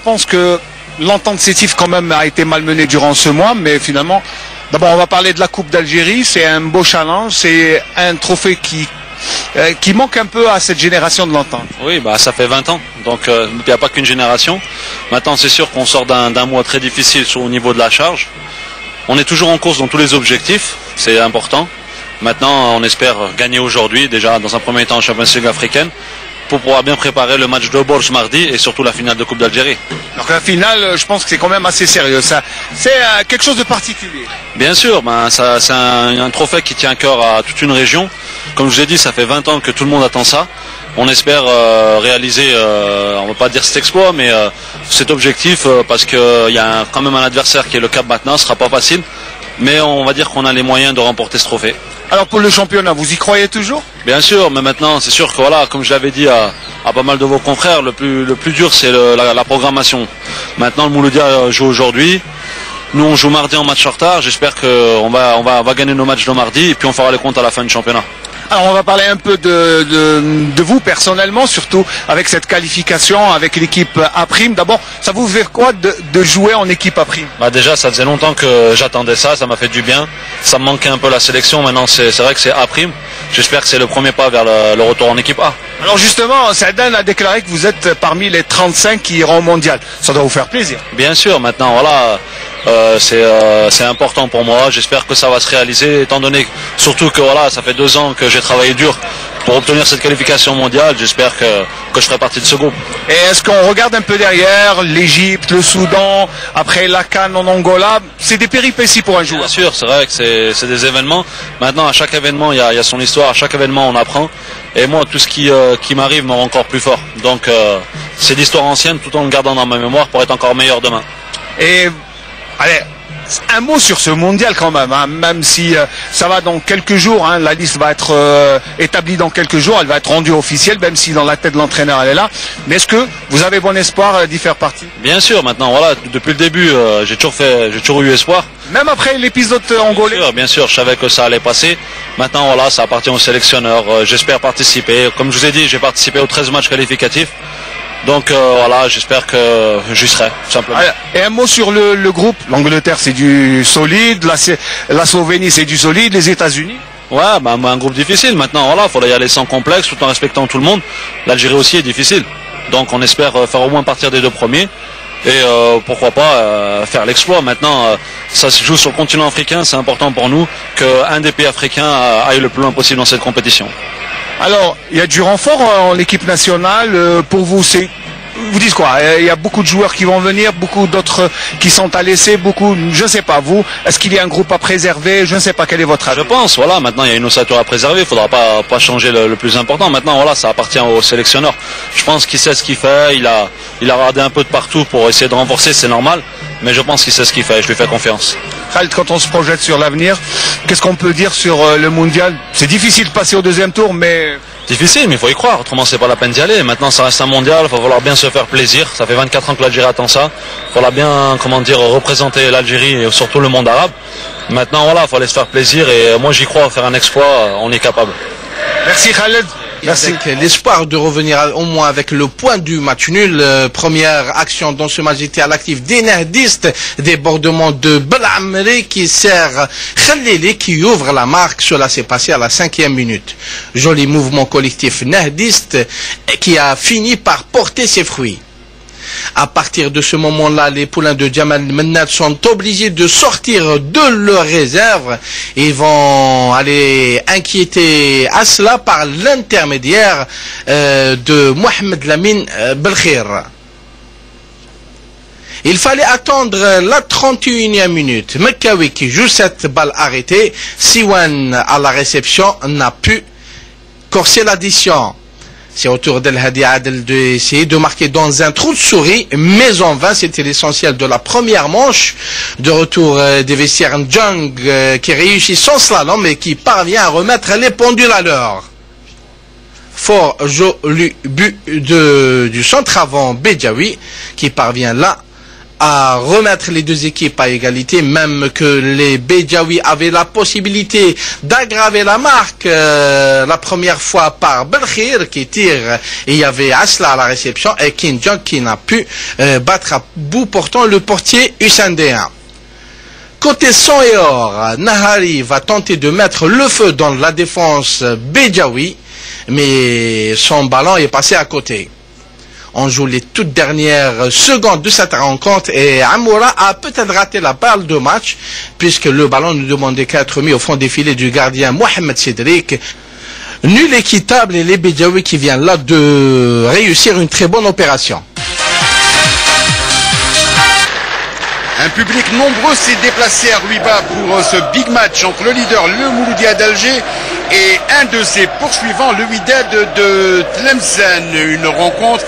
pense que l'entente Sétif quand même a été malmenée durant ce mois, mais finalement, d'abord on va parler de la Coupe d'Algérie, c'est un beau challenge, c'est un trophée qui manque un peu à cette génération de l'entente. Oui, bah ça fait 20 ans, donc il n'y a pas qu'une génération. Maintenant c'est sûr qu'on sort d'un mois très difficile au niveau de la charge. On est toujours en course dans tous les objectifs, c'est important. Maintenant on espère gagner aujourd'hui, déjà dans un premier temps en Champions League africaine, pour pouvoir bien préparer le match de Bourges mardi et surtout la finale de Coupe d'Algérie. Donc la finale, je pense que c'est quand même assez sérieux. Ça, c'est quelque chose de particulier. Bien sûr, c'est un trophée qui tient à cœur à toute une région. Comme je vous ai dit, ça fait 20 ans que tout le monde attend ça. On espère réaliser, on ne va pas dire cet exploit, mais cet objectif, parce qu'il y a quand même un adversaire qui est le Cap maintenant, ce ne sera pas facile. Mais on va dire qu'on a les moyens de remporter ce trophée. Alors pour le championnat, vous y croyez toujours? Bien sûr, mais maintenant c'est sûr que voilà, comme je l'avais dit à pas mal de vos confrères, le plus dur c'est la programmation. Maintenant le Mouloudia joue aujourd'hui, nous on joue mardi en match en retard, j'espère qu'on va gagner nos matchs de mardi et puis on fera les comptes à la fin du championnat. Alors on va parler un peu de vous personnellement, surtout avec cette qualification, avec l'équipe A'. D'abord, ça vous fait quoi de jouer en équipe A'? Bah déjà, ça faisait longtemps que j'attendais ça m'a fait du bien. Ça me manquait un peu la sélection, maintenant c'est vrai que c'est A'. J'espère que c'est le premier pas vers le retour en équipe A. Alors justement, Saïdan a déclaré que vous êtes parmi les 35 qui iront au mondial. Ça doit vous faire plaisir. Bien sûr, maintenant voilà. C'est important pour moi, j'espère que ça va se réaliser étant donné surtout que voilà, ça fait 2 ans que j'ai travaillé dur pour obtenir cette qualification mondiale, j'espère que je ferai partie de ce groupe. Et est-ce qu'on regarde un peu derrière l'Égypte, le Soudan, après la CAN en Angola, c'est des péripéties pour un joueur? Bien sûr, c'est vrai que c'est des événements, maintenant à chaque événement il y a son histoire, à chaque événement on apprend et moi tout ce qui m'arrive me rend encore plus fort, donc c'est l'histoire ancienne tout en le gardant dans ma mémoire pour être encore meilleur demain. Et allez, un mot sur ce mondial quand même, hein, même si ça va dans quelques jours, hein, la liste va être établie dans quelques jours, elle va être rendue officielle, même si dans la tête de l'entraîneur elle est là. Mais est-ce que vous avez bon espoir d'y faire partie? Bien sûr, maintenant voilà, depuis le début j'ai toujours eu espoir. Même après l'épisode angolais? Bien sûr, je savais que ça allait passer. Maintenant voilà, ça appartient aux sélectionneurs, j'espère participer. Comme je vous ai dit, j'ai participé aux 13 matchs qualificatifs. Donc voilà, j'espère que j'y serai, tout simplement. Et un mot sur le groupe. L'Angleterre c'est du solide, la Slovénie c'est du solide, les États-Unis? Ouais, un groupe difficile. Maintenant voilà, il faudra y aller sans complexe, tout en respectant tout le monde. L'Algérie aussi est difficile. Donc on espère faire au moins partir des 2 premiers. Et pourquoi pas faire l'exploit. Maintenant, ça se joue sur le continent africain, c'est important pour nous qu'un des pays africains aille le plus loin possible dans cette compétition. Alors, il y a du renfort en l'équipe nationale. Pour vous, vous dites quoi? Il y a beaucoup de joueurs qui vont venir, beaucoup d'autres qui sont à laisser, beaucoup, je ne sais pas, vous, est-ce qu'il y a un groupe à préserver? Je ne sais pas, quel est votre avis? Je pense, voilà, maintenant il y a une ossature à préserver, il ne faudra pas changer le plus important. Maintenant, voilà, ça appartient au sélectionneur. Je pense qu'il sait ce qu'il fait, il a regardé un peu de partout pour essayer de renforcer, c'est normal, mais je pense qu'il sait ce qu'il fait, je lui fais confiance. Khaled, quand on se projette sur l'avenir, qu'est-ce qu'on peut dire sur le mondial? C'est difficile de passer au 2e tour, mais... Difficile, mais il faut y croire, autrement c'est pas la peine d'y aller. Maintenant ça reste un mondial, il va falloir bien se faire plaisir. Ça fait 24 ans que l'Algérie attend ça. Il faudra bien, représenter l'Algérie et surtout le monde arabe. Maintenant voilà, il faut aller se faire plaisir et moi j'y crois, faire un exploit, on est capable. Merci Khaled. Merci. Avec l'espoir de revenir au moins avec le point du match nul. Première action dans ce match était à l'actif des Nahdistes. Débordement de Blamri qui sert Khalili qui ouvre la marque. Cela s'est passé à la 5e minute. Joli mouvement collectif Nahdiste qui a fini par porter ses fruits. À partir de ce moment-là, les poulains de Jamal Mennad sont obligés de sortir de leur réserve. Ils vont aller inquiéter Asla par l'intermédiaire de Mohamed Lamine Belkhir. Il fallait attendre la 31e minute. Mekawi qui joue cette balle arrêtée. Siwan à la réception n'a pu corser l'addition. C'est au tour d'El Hadi Adel d'essayer de marquer dans un trou de souris, mais en vain, c'était l'essentiel de la première manche. De retour des vestiaires Njang qui réussit son slalom et qui parvient à remettre les pendules à l'heure. Fort joli but du centre avant Bedjaoui qui parvient là à remettre les deux équipes à égalité, même que les Béjaouis avaient la possibilité d'aggraver la marque la première fois par Belkhir qui tire, et il y avait Asla à la réception et Kinjong qui n'a pu battre à bout portant le portier usandéen. Côté son et or, Nahari va tenter de mettre le feu dans la défense Béjaoui, mais son ballon est passé à côté. On joue les toutes dernières secondes de cette rencontre et Amoura a peut-être raté la balle de match puisque le ballon ne demandait qu'à être mis au fond des filets du gardien Mohamed Cédric. Nul équitable et les Béjaouis qui viennent là de réussir une très bonne opération. Un public nombreux s'est déplacé à Ruiba pour ce big match entre le leader, le Mouloudia d'Alger, et un de ses poursuivants, le Wydad de Tlemcen. Une rencontre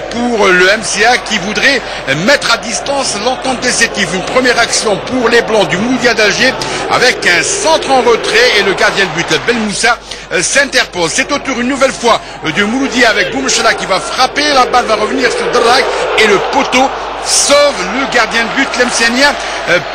pour le MCA qui voudrait mettre à distance l'entente déceptive. Une première action pour les Blancs du Mouloudia d'Alger avec un centre en retrait et le gardien de but, Ben Moussa, s'interpose. C'est au tour une nouvelle fois du Mouloudia avec Boumchela qui va frapper. La balle va revenir sur Drag et le poteau sauve le gardien de but tlemcenien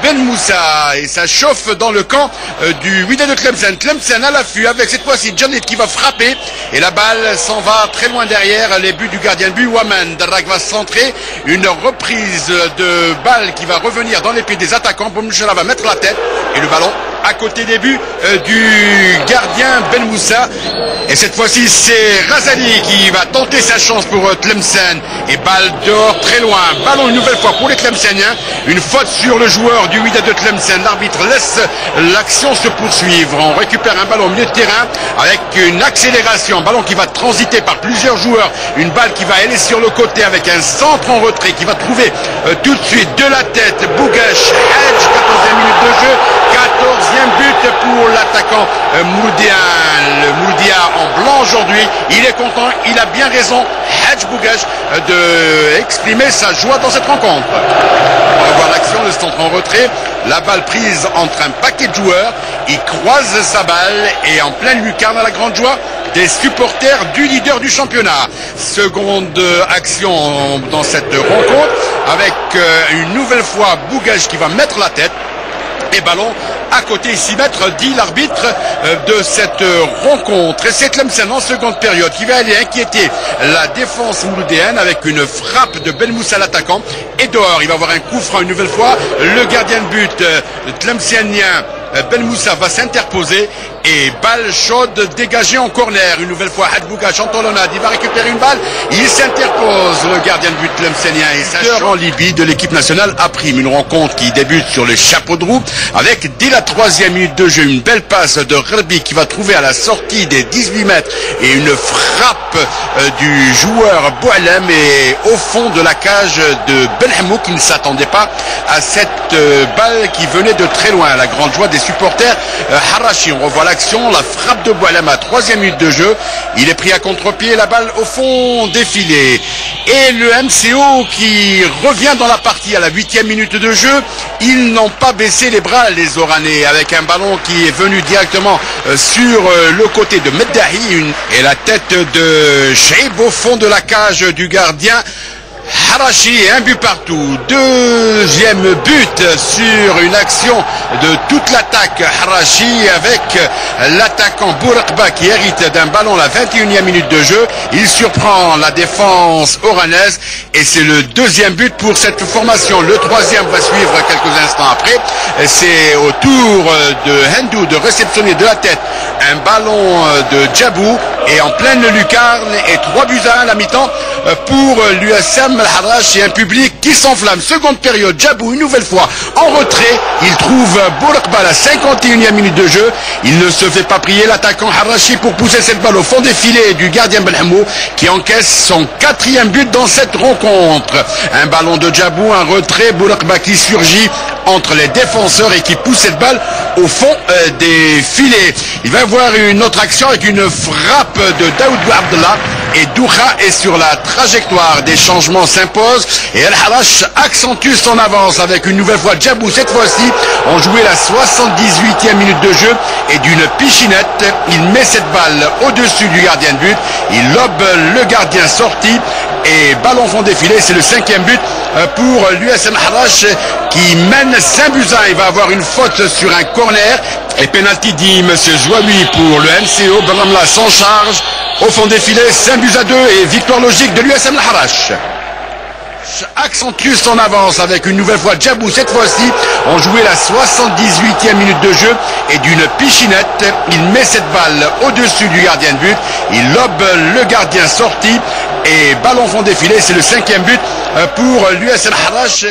Ben Moussa, et ça chauffe dans le camp du Wydad de Tlemcen. Tlemcen à l'affût avec cette fois-ci Janet qui va frapper et la balle s'en va très loin derrière les buts du gardien de but Waman. Darrak va centrer, une reprise de balle qui va revenir dans les pieds des attaquants. Boumchela va mettre la tête et le ballon à côté des buts du gardien Ben Moussa. Et cette fois-ci, c'est Razali qui va tenter sa chance pour Tlemcen. Et balle dehors très loin. Ballon une nouvelle fois pour les Tlemceniens. Une faute sur le joueur du Wydad de Tlemcen. L'arbitre laisse l'action se poursuivre. On récupère un ballon au milieu de terrain avec une accélération. Un ballon qui va transiter par plusieurs joueurs. Une balle qui va aller sur le côté avec un centre en retrait qui va trouver tout de suite de la tête Bougache Hedge. 14e minute de jeu. 14e but pour l'attaquant Mouloudien. Le Mouloudia en blanc aujourd'hui, il est content, il a bien raison, Hedge Bougache, de exprimer sa joie dans cette rencontre. On va voir l'action, le centre en retrait, la balle prise entre un paquet de joueurs, il croise sa balle et en pleine lucarne à la grande joie des supporters du leader du championnat. Seconde action dans cette rencontre avec une nouvelle fois Bougache qui va mettre la tête. Et ballon à côté, 6 mètres, dit l'arbitre de cette rencontre. Et c'est Tlemcen en seconde période qui va aller inquiéter la défense mouloudéenne avec une frappe de Ben Moussa l'attaquant. Et dehors, il va avoir un coup franc une nouvelle fois. Le gardien de but tlemcenien Ben Moussa va s'interposer et balle chaude dégagée en corner. Une nouvelle fois, Hadbougache en talonnade, il va récupérer une balle, il s'interpose, le gardien de but tlemcenien. Et ça en Libye de l'équipe nationale a pris une rencontre qui débute sur le chapeau de roue avec dès la 3e minute de jeu une belle passe de Rerbi qui va trouver à la sortie des 18 mètres et une frappe du joueur Boualem et au fond de la cage de Benhamou qui ne s'attendait pas à cette balle qui venait de très loin. La grande joie des supporters Harachi. On revoit l'action, la frappe de Boualem à 3e minute de jeu. Il est pris à contre-pied, la balle au fond défilée. Et le MCO qui revient dans la partie à la 8e minute de jeu. Ils n'ont pas baissé les bras, les Oranais, avec un ballon qui est venu directement sur le côté de Meddahi et la tête de Cheib au fond de la cage du gardien Harachi, un but partout. Deuxième but sur une action de toute l'attaque Harachi avec l'attaquant Bourakba qui hérite d'un ballon à la 21e minute de jeu. Il surprend la défense oranaise et c'est le deuxième but pour cette formation. Le troisième va suivre quelques instants après. C'est au tour de Hendou de réceptionner de la tête un ballon de Djabou et en pleine lucarne et 3-1 à la mi-temps pour l'USM Al-Harrach et un public qui s'enflamme. Seconde période, Djabou une nouvelle fois en retrait. Il trouve Bourakba à la 51e minute de jeu. Il ne se fait pas prier l'attaquant Harachi pour pousser cette balle au fond des filets du gardien Benhamou qui encaisse son 4e but dans cette rencontre. Un ballon de Djabou, un retrait, Bourakba qui surgit entre les défenseurs et qui pousse cette balle au fond des filets. Il va y avoir une autre action avec une frappe de Daoud Abdallah et Douha est sur la trajectoire. Des changements s'imposent et El Harash accentue son avance avec une nouvelle fois Djabou. Cette fois-ci, on jouait la 78e minute de jeu et d'une pichinette, il met cette balle au-dessus du gardien de but. Il lobe le gardien sorti et ballon fond défilé. C'est le 5e but pour l'USM Harash qui mène 5-1. Il va avoir une faute sur un corner. Et pénalty dit Monsieur Zouaoui pour le MCO. Benramla s'en charge. Au fond défilé, 5-2 et victoire logique de l'USM Harash. Accentue son avance avec une nouvelle fois Djabou. Cette fois-ci, on jouait la 78e minute de jeu et d'une pichinette, il met cette balle au-dessus du gardien de but. Il lobe le gardien sorti et ballon fond défilé. C'est le 5e but pour l'USM Harash.